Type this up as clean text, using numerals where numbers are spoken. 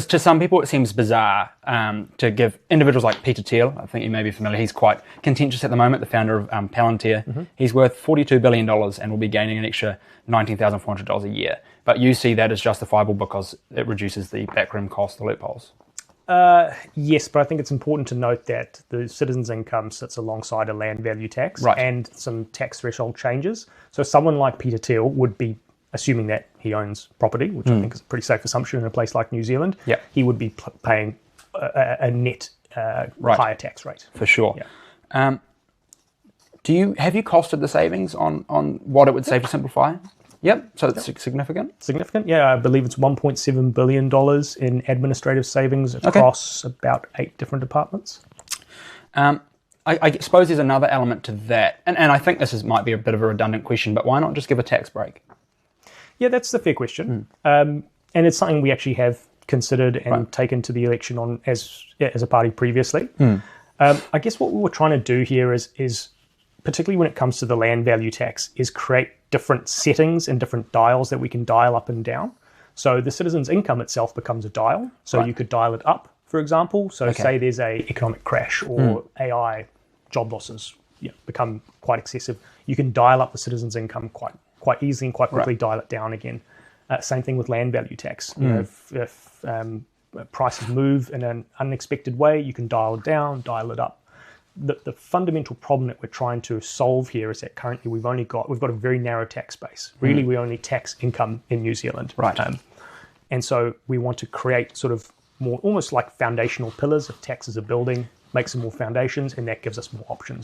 To some people, it seems bizarre to give individuals like Peter Thiel, I think you may be familiar, he's quite contentious at the moment, the founder of Palantir. Mm-hmm. He's worth $42 billion and will be gaining an extra $19,400 a year. But you see that as justifiable because it reduces the backroom costs, the loopholes. Yes, but I think it's important to note that the citizen's income sits alongside a land value tax and some tax threshold changes. So someone like Peter Thiel would be, assuming that he owns property, which I think is a pretty safe assumption in a place like New Zealand, he would be paying a net higher tax rate. For sure. Yeah. Have you costed the savings on what it would save to simplify? Yep, so it's significant? Significant, yeah. I believe it's $1.7 billion in administrative savings across about 8 different departments. I suppose there's another element to that, and I think this might be a bit of a redundant question, but why not just give a tax break? Yeah, that's the fair question. And it's something we actually have considered and taken to the election on as a party previously. I guess what we were trying to do here is particularly when it comes to the land value tax, is create different settings and different dials that we can dial up and down. So the citizen's income itself becomes a dial. So you could dial it up, for example. So say there's a economic crash or AI job losses become quite excessive. You can dial up the citizen's income quite easily and quite quickly dial it down again. Same thing with land value tax. You know, if prices move in an unexpected way, you can dial it down, dial it up. The fundamental problem that we're trying to solve here is that currently we've got a very narrow tax base. Really, we only tax income in New Zealand. And so we want to create sort of more almost like foundational pillars of tax as a building, make some more foundations, and that gives us more options.